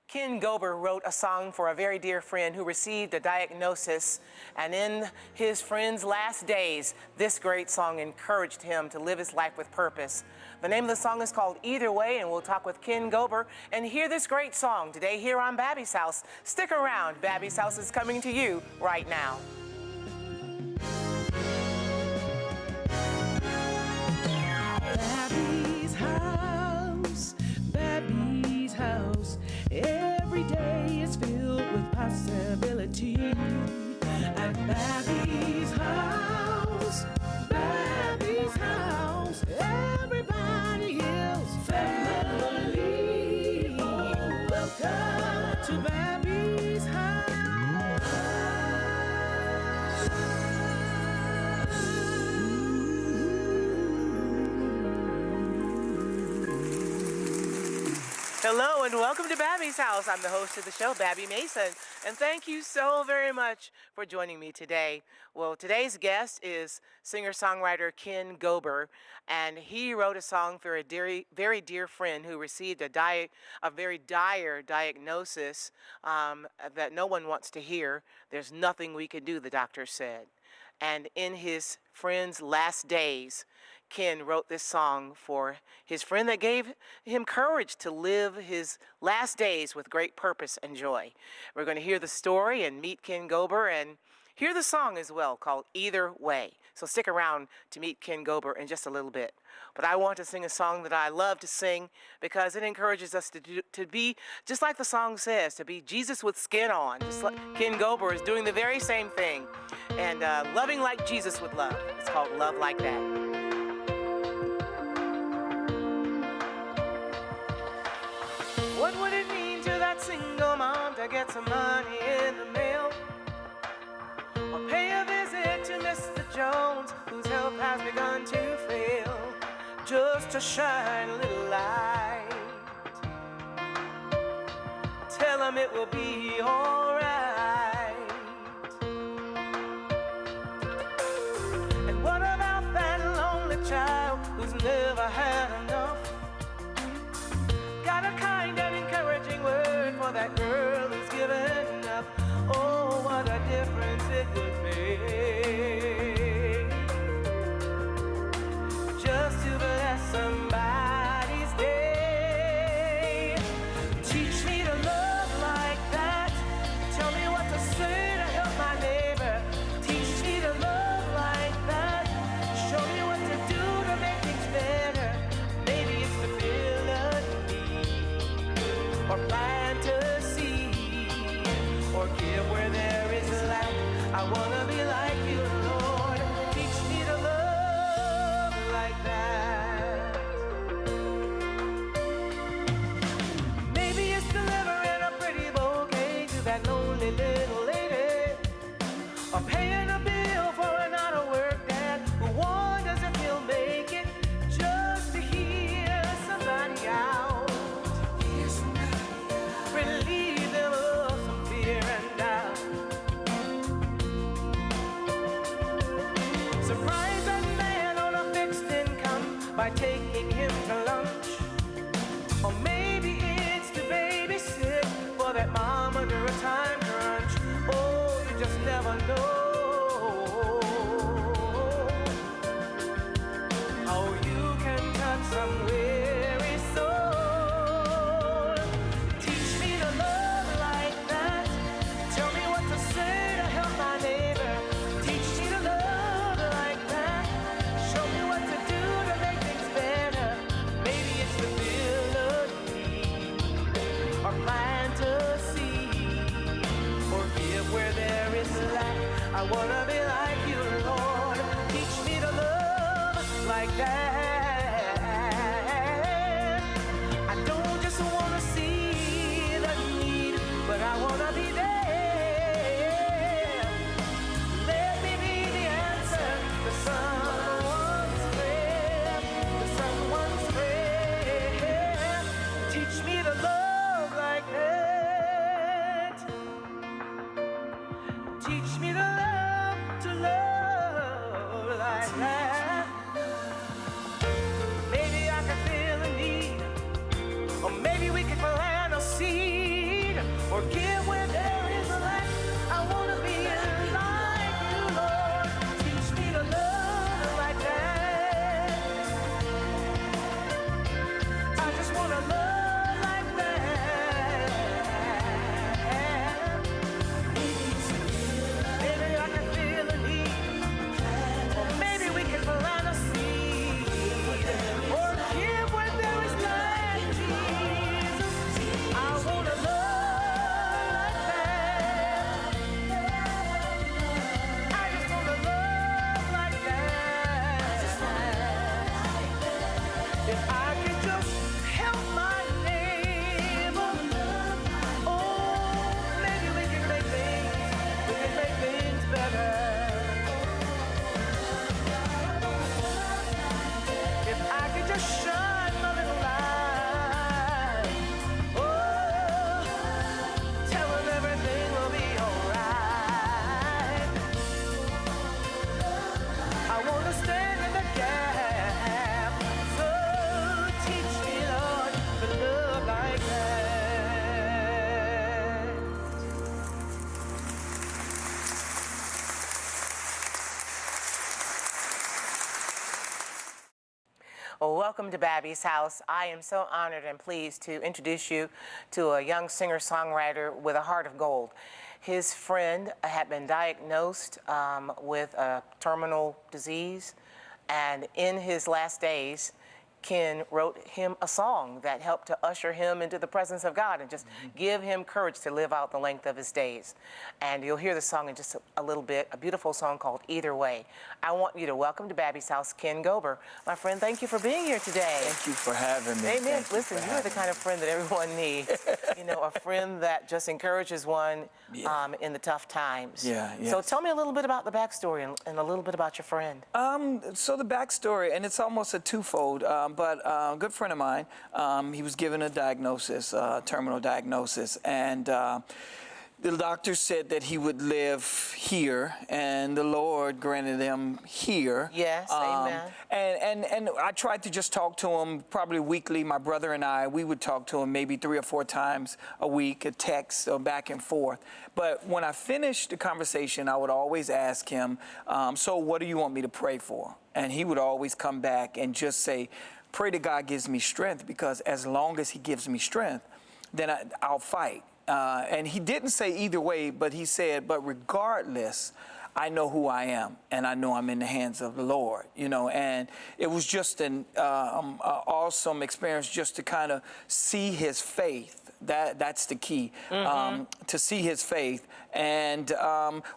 Ken Gober wrote a song for a very dear friend who received a diagnosis, and in his friend's last days, this great song encouraged him to live his life with purpose. The name of the song is called Either Way, and we'll talk with Ken Gober and hear this great song today here on Babbie's House. Stick around. Babbie's House is coming to you right now. Babbie's house, Babbie's house. Every day is filled with possibility. At Babbie's house, Babbie's house. Everybody is family. Welcome to Babbie's house. Hello and welcome to Babbie's House. I'm the host of the show, Babbie Mason, and thank you so very much for joining me today. Well, today's guest is singer-songwriter Ken Gober, and he wrote a song for a very dear friend who received a very dire diagnosis that no one wants to hear. There's nothing we can do, the doctor said. And in his friend's last days, Ken wrote this song for his friend that gave him courage to live his last days with great purpose and joy. We're going to hear the story and meet Ken Gober and hear the song as well, called Either Way. So stick around to meet Ken Gober in just a little bit. But I want to sing a song that I love to sing because it encourages us to be, just like the song says, to be Jesus with skin on. Just like Ken Gober is doing the very same thing and loving like Jesus would love. It's called Love Like That. What would it mean to that single mom to get some money in the mail? Or pay a visit to Mr. Jones, whose health has begun to fail, just to shine a little light. Tell him it will be alright. And what about that lonely child who's never had enough? Got a kind and encouraging word for that girl who's given up. Oh, what a difference it would make just to bless somebody's day. Teach me to love like that. Tell me what to say to help my neighbor. Teach me to love like that. Show me what to do to make things better. Maybe it's the or plant a seed, or give where there is lack. I wanna be like you, Lord. Teach me to love like that. Maybe it's delivering a pretty bouquet to that lonely little lady, or paying a bill for an out-of-work dad who wonders if he'll make it, just to hear somebody out. Relieve them of some fear and doubt. Surprise that man on a fixed income by taking him to lunch. Or maybe it's to babysit for that mom under a time crunch. Oh, you just never know how you can touch some weary soul. I wanna be like you, Lord. Teach me to love like that. I don't just wanna see the need, but I wanna be there. Let me be the answer to someone's prayer, Teach me to love like that. Teach me to love like that. Maybe I can feel a need, or maybe we can plant a seed. welcome to Babbie's house. I am so honored and pleased to introduce you to a young singer-songwriter with a heart of gold. His friend had been diagnosed with a terminal disease, and in his last days, Ken wrote him a song that helped to usher him into the presence of God and just give him courage to live out the length of his days. And you'll hear the song in just a little bit, a beautiful song called Either Way. I want you to welcome to Babbie's house, Ken Gober. My friend, thank you for being here today. Thank you for having me. Amen. Listen, you're the kind of friend that everyone needs. You know, a friend that just encourages one in the tough times. Yeah, yes. So tell me a little bit about the backstory and a little bit about your friend. So the backstory, and it's almost a twofold, but a good friend of mine, he was given a diagnosis, terminal diagnosis, and the doctor said that he would live here, and the Lord granted him here. Yes, amen. And I tried to just talk to him probably weekly. My brother and I, we would talk to him maybe 3 or 4 times a week, a text or back and forth. But when I finished the conversation, I would always ask him, so what do you want me to pray for? And he would always come back and just say, pray that God gives me strength, because as long as he gives me strength, then I'll fight. And he didn't say either way, but he said, but regardless, I know who I am, and I know I'm in the hands of the Lord, you know. And it was just an awesome experience just to kind of see his faith. That's the key, to see his faith. And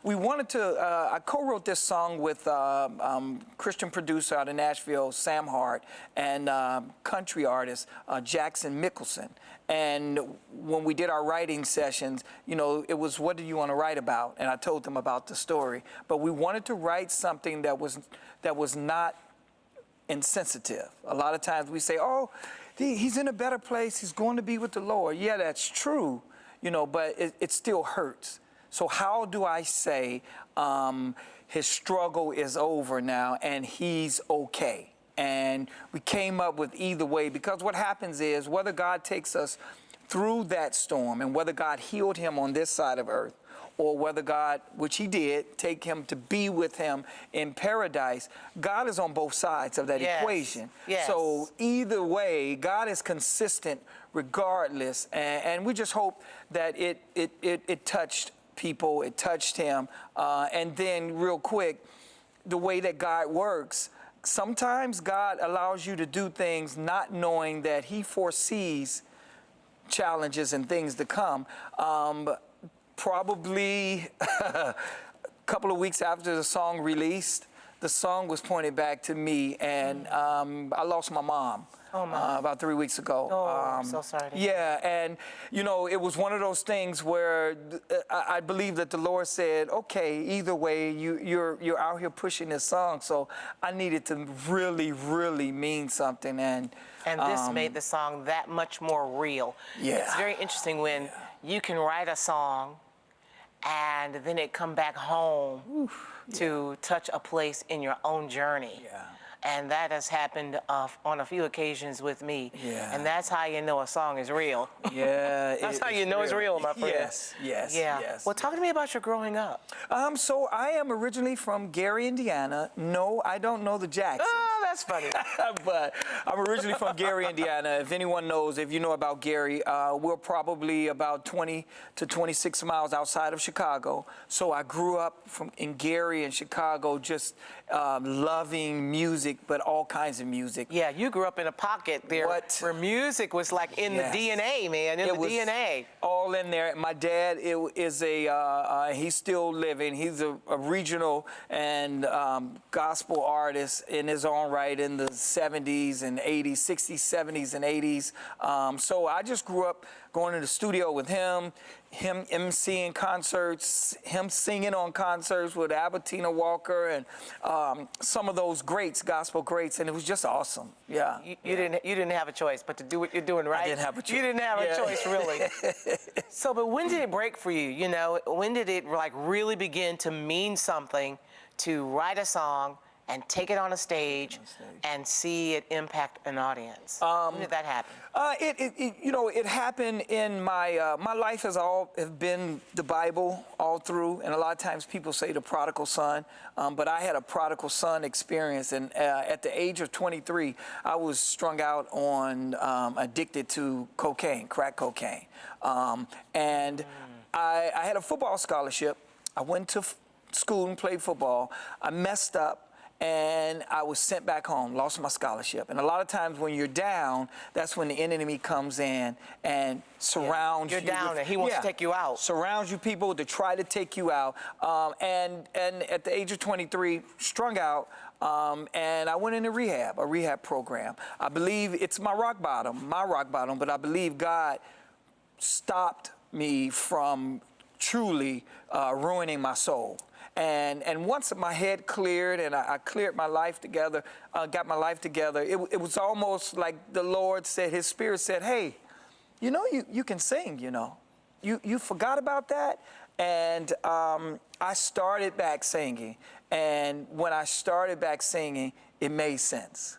we wanted to, I co-wrote this song with Christian producer out of Nashville, Sam Hart, and country artist, Jackson Mickelson. And when we did our writing sessions, you know, it was, what do you want to write about? And I told them about the story. But we wanted to write something that was not insensitive. A lot of times we say, oh, he's in a better place, he's going to be with the Lord. Yeah, that's true, you know, but it still hurts. So how do I say his struggle is over now and he's okay? And we came up with either way, because what happens is whether God takes us through that storm and whether God healed him on this side of earth, or whether God, which he did, take him to be with him in paradise, God is on both sides of that equation. Yes. So either way, God is consistent regardless. And we just hope that it touched people, it touched him. And then real quick, the way that God works, sometimes God allows you to do things not knowing that he foresees challenges and things to come. Probably a couple of weeks after the song released, the song was pointed back to me, and I lost my mom. About 3 weeks ago. Oh, I'm so sorry. Yeah, and you know, it was one of those things where I believe that the Lord said, okay, either way, you're out here pushing this song, so I needed to really, really mean something. And this made the song that much more real. Yeah. It's very interesting when you can write a song and then it come back home to touch a place in your own journey. Yeah. And that has happened on a few occasions with me. Yeah. And that's how you know a song is real. Yeah. That's how you know it's real, my friend. Yes, yes, yeah. yes. Well, talk to me about your growing up. So I am originally from Gary, Indiana. No, I don't know the Jacksons. Oh, that's funny. But I'm originally from Gary, Indiana. If anyone knows, if you know about Gary, we're probably about 20 to 26 miles outside of Chicago. So I grew up in Gary and Chicago, just loving music, but all kinds of music. Yeah, you grew up in a pocket there where music was like in the DNA, man, in the DNA. All in there. My dad is he's still living. He's a regional and gospel artist in his own right in the 70s and 80s, 60s, 70s, and 80s. So I just grew up going to the studio with him emceeing concerts, him singing on concerts with Albertina Walker and some of those greats, gospel greats, and it was just awesome. Yeah. You didn't have a choice but to do what you're doing, right? I didn't have a choice. You didn't have a choice, really. So, but when did it break for you? You know, when did it like really begin to mean something to write a song and take it on a stage and see it impact an audience? When did that happen? It happened in my life has been the Bible all through, and a lot of times people say the prodigal son, but I had a prodigal son experience, and at the age of 23, I was strung out on addicted to cocaine, crack cocaine, and I had a football scholarship. I went to school and played football. I messed up. And I was sent back home, lost my scholarship. And a lot of times when you're down, that's when the enemy comes in and surrounds you. You're down and he wants to take you out. Surrounds you people to try to take you out. And at the age of 23, strung out, and I went into a rehab program. I believe it's my rock bottom, but I believe God stopped me from truly ruining my soul. And once my head cleared and I cleared my life together, got my life together, it was almost like the Lord said, his spirit said, hey, you can sing, You forgot about that? And I started back singing. And when I started back singing, it made sense.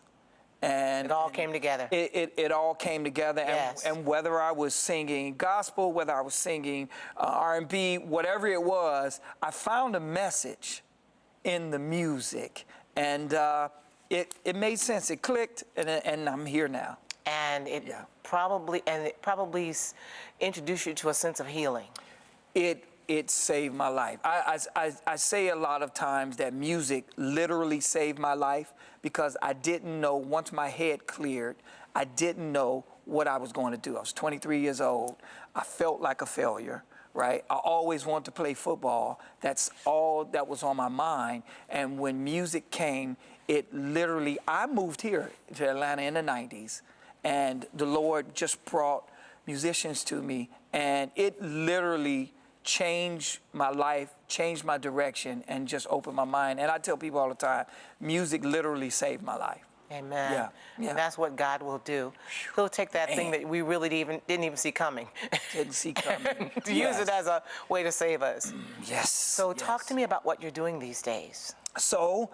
And it all came together. It all came together. Yes. And whether I was singing gospel, whether I was singing R&B, whatever it was, I found a message in the music. And it made sense. It clicked, and I'm here now. And it probably introduced you to a sense of healing. It saved my life. I say a lot of times that music literally saved my life because I didn't know, once my head cleared, I didn't know what I was going to do. I was 23 years old. I felt like a failure, right? I always wanted to play football. That's all that was on my mind. And when music came, it literally, I moved here to Atlanta in the 90s, and the Lord just brought musicians to me, and it literally changed my life, changed my direction, and just opened my mind. And I tell people all the time, music literally saved my life. Amen. Yeah. And that's what God will do. He'll take that thing that we really didn't even see coming. Didn't see coming. to use it as a way to save us. Yes. So talk to me about what you're doing these days. So,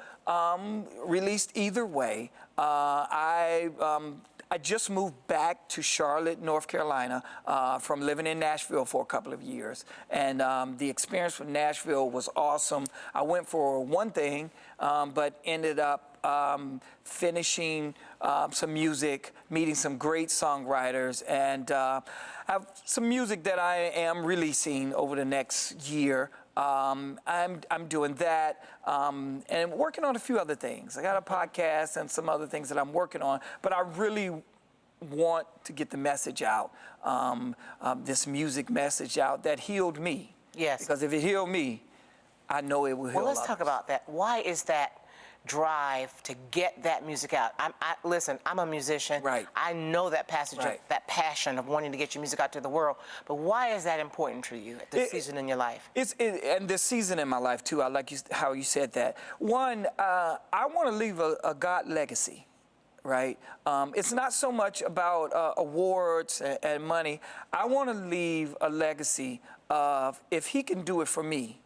released either way. I just moved back to Charlotte, North Carolina, from living in Nashville for a couple of years. And the experience with Nashville was awesome. I went for one thing, but ended up finishing some music, meeting some great songwriters, and have some music that I am releasing over the next year. I'm doing that and working on a few other things. I got a podcast and some other things that I'm working on, but I really want to get the message out, this music message out that healed me. Yes. Because if it healed me, I know it will heal others. Well, let's talk about that. Why is that drive to get that music out? Listen, I'm a musician. Right. I know that that passion of wanting to get your music out to the world. But why is that important to you at this season in your life? And this season in my life too. I like how you said that. One, I want to leave a God legacy. Right? It's not so much about awards and money. I want to leave a legacy of, if he can do it for me,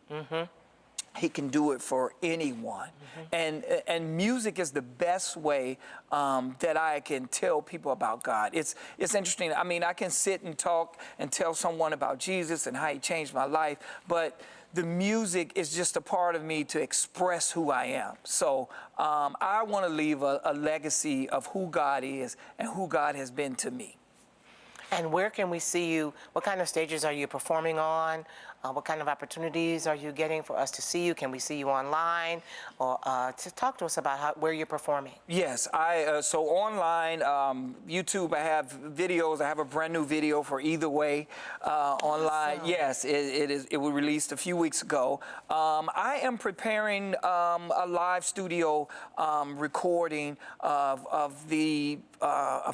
he can do it for anyone. And music is the best way that I can tell people about God. It's interesting. I mean, I can sit and talk and tell someone about Jesus and how he changed my life, but the music is just a part of me to express who I am. So I want to leave a legacy of who God is and who God has been to me. And where can we see you? What kind of stages are you performing on? What kind of opportunities are you getting for us to see you? Can we see you online? Or to talk to us about where you're performing. Yes, so online, YouTube, I have videos. I have a brand new video for Either Way online. Awesome. Yes, it was released a few weeks ago. I am preparing a live studio recording of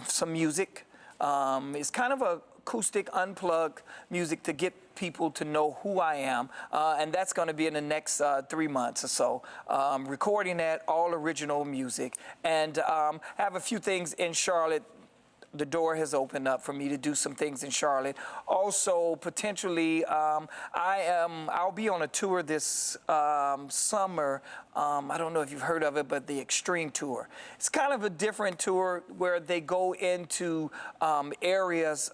some music. It's kind of a acoustic, unplugged music to get people to know who I am, and that's going to be in the next 3 months or so. Recording that, all original music, and have a few things in Charlotte the door has opened up for me to do some things in Charlotte. Also, potentially, I'll be on a tour this summer. I don't know if you've heard of it, but the Extreme Tour. It's kind of a different tour where they go into areas,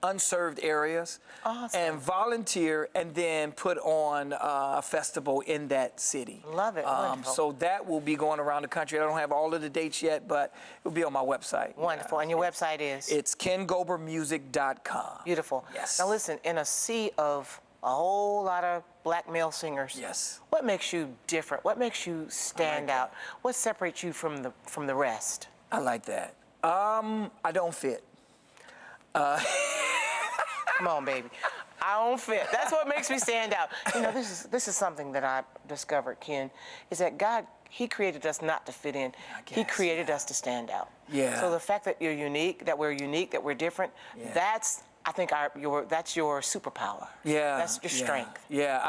unserved areas, Awesome. and volunteer, and then put on a festival in that city. Love it. Wonderful. So that will be going around the country. I don't have all of the dates yet, but it'll be on my website. Wonderful. And your website is? It's kengobermusic.com. Beautiful. Yes. Now listen, in a sea of a whole lot of black male singers, Yes. what makes you different? What makes you stand out? What separates you from the rest? I like that. I don't fit. Come on, baby. I don't fit. That's what makes me stand out. You know, this is something that I discovered, Ken, is that God, He created us not to fit in. He created us to stand out. Yeah. So the fact that you're unique, that we're different, that's, I think, that's your superpower. Yeah. That's your strength. Yeah,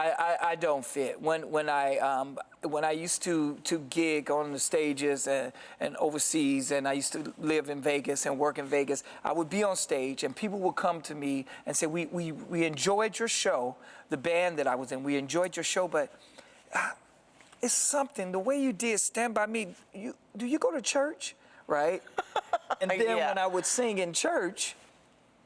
I don't fit. When I used to gig on the stages and overseas, and I used to live in Vegas and work in Vegas, I would be on stage and people would come to me and say, we enjoyed your show, the band that I was in, we enjoyed your show, but it's something, the way you did Stand By Me, do you go to church, right? And then Yeah. when I would sing in church,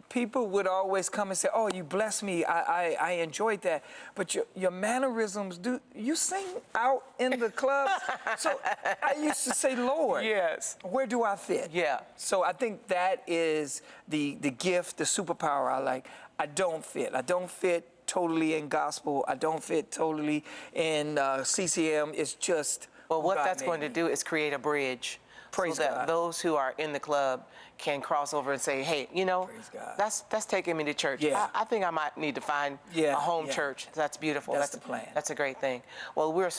people would always come and say, "Oh, you blessed me. I enjoyed that." But your mannerisms, do you sing out in the clubs? So I used to say, "Lord, Yes. where do I fit?" Yeah. So I think that is the gift, the superpower I like. I don't fit. I don't fit totally in gospel. I don't fit totally in CCM. It's just Well, what God that's made going to me. do is create a bridge. Praise so that God. those who are in the club can cross over and say, hey, you know, Praise God. that's taking me to church. Yeah. I think I might need to find Yeah, a home yeah. church. That's beautiful. That's the plan. That's a great thing. Well, we're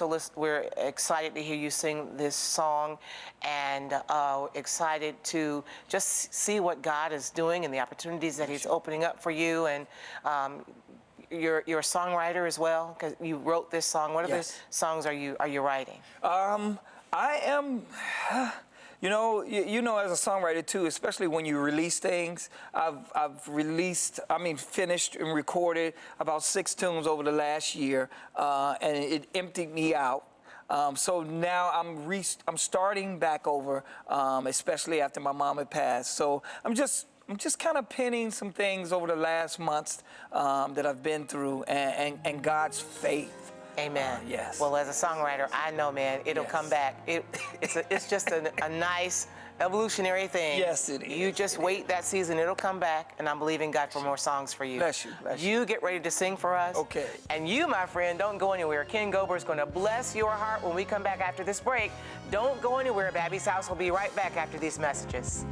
excited to hear you sing this song, and excited to just see what God is doing and the opportunities that He's opening up for you. And you're a songwriter as well, because you wrote this song. What other Yes. songs are you writing? I am, you know, as a songwriter too, especially when you release things, I've released, finished and recorded about 6 tunes over the last year, and it emptied me out. So now I'm starting back over, especially after my mom had passed. So I'm just kind of penning some things over the last months that I've been through, and God's faith. Amen. Yes. Well, as a songwriter, I know, man, it'll Yes. come back. It's just a nice evolutionary thing. Yes, it is. You just wait that season, it'll come back, and I'm believing God for more songs for you. Bless you, bless you. You get ready to sing for us. Okay. And you, my friend, don't go anywhere. Ken Gober is going to bless your heart when we come back after this break. Don't go anywhere. Babbie's House will be right back after these messages.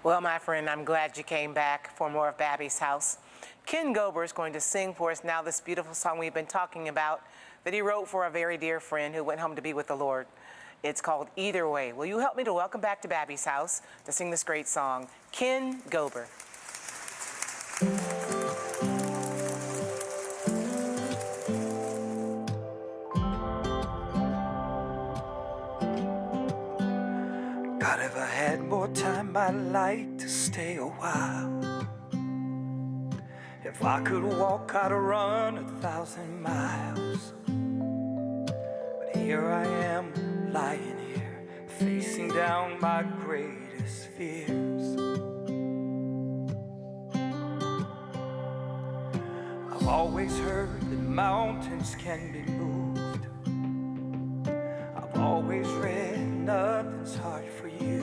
Well, my friend, I'm glad you came back for more of Babbie's House. Ken Gober is going to sing for us now this beautiful song we've been talking about that he wrote for a very dear friend who went home to be with the Lord. It's called Either Way. Will you help me to welcome back to Babbie's House to sing this great song, Ken Gober. God, if I had more time, I'd like to stay a while. If I could walk, I'd run 1,000 miles. But here I am, lying here, facing down my greatest fears. I've always heard that mountains can be moved. I've always read nothing's hard for you.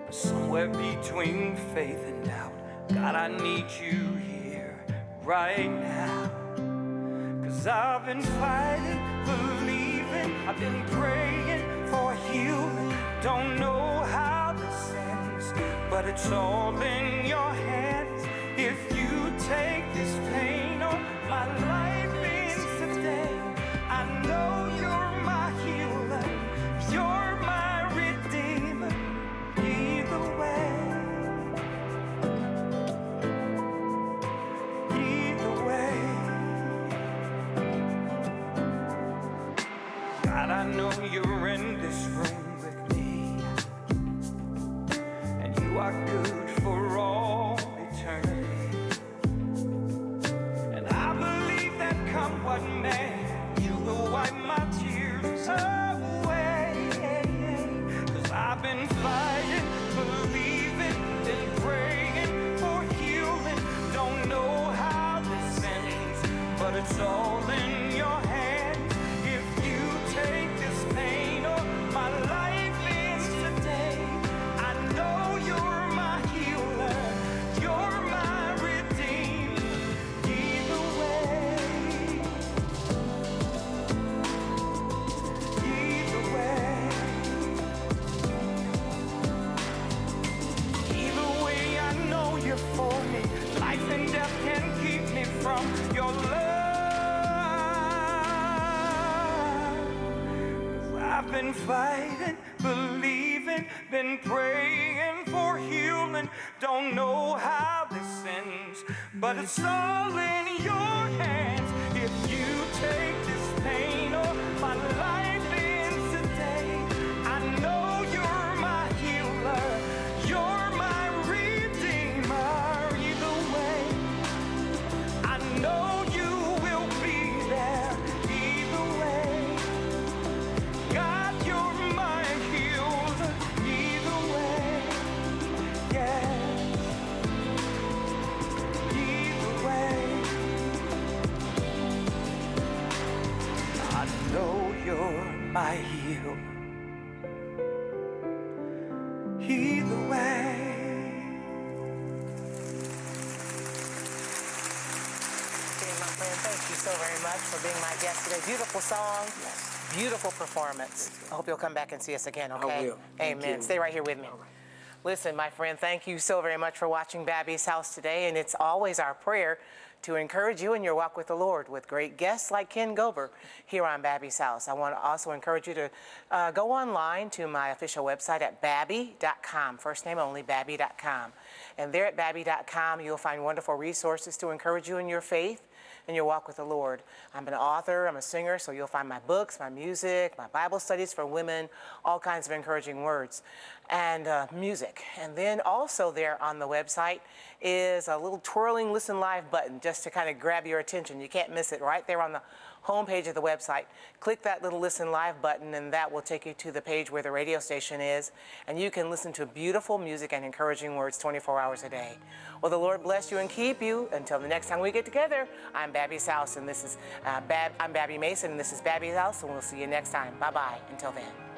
But somewhere between faith and doubt, God, I need you here right now. 'Cause I've been fighting, believing, I've been praying for healing. Don't know how this ends, but it's all in your hands. If you take this pain or my life ends today, I know you're my healer, you're my redeemer. Either way, either way. God, I know you're in this room with me, and you are good for all eternity. And I believe that come what may, you will wipe my tears away. 'Cause I've been fighting, believing, been praying for healing. Don't know how this ends, but it's all in your hands. If you take this pain or my life ends today, I know you're my healer, you're my redeemer. Either way, either way, either way, I know you're for me. Life and death can keep me from your love. I've been fighting, believing, been praying for healing. Don't know how this ends, but it's all in your hands. If you take this pain or my life ends today, I know you're my healer, you're my redeemer. Either way, I know you will be there. Either way, God, you're my healer. Either way, yeah. Either way, I know you're my healer. Either way. Okay, my friend, thank you so very much for being my guest today. Beautiful song, beautiful performance. I hope you'll come back and see us again, okay? will. Thank Amen. you. Stay right here with me. Listen, my friend, thank you so very much for watching Babbie's House today, and it's always our prayer to encourage you in your walk with the Lord with great guests like Ken Gober here on Babbie's House. I want to also encourage you to go online to my official website at Babbie.com, first name only, Babbie.com. And there at Babbie.com, you'll find wonderful resources to encourage you in your faith and your walk with the Lord. I'm an author, I'm a singer, so you'll find my books, my music, my Bible studies for women, all kinds of encouraging words and music. And then also there on the website is a little twirling listen live button just to kind of grab your attention. You can't miss it right there on the homepage of the website. Click that little listen live button and that will take you to the page where the radio station is, and you can listen to beautiful music and encouraging words 24 hours a day. Well, the Lord bless you and keep you. Until the next time we get together, I'm Babbie's House, and this is I'm Babbie Mason, and this is Babbie's House, and we'll see you next time. Bye-bye. Until then.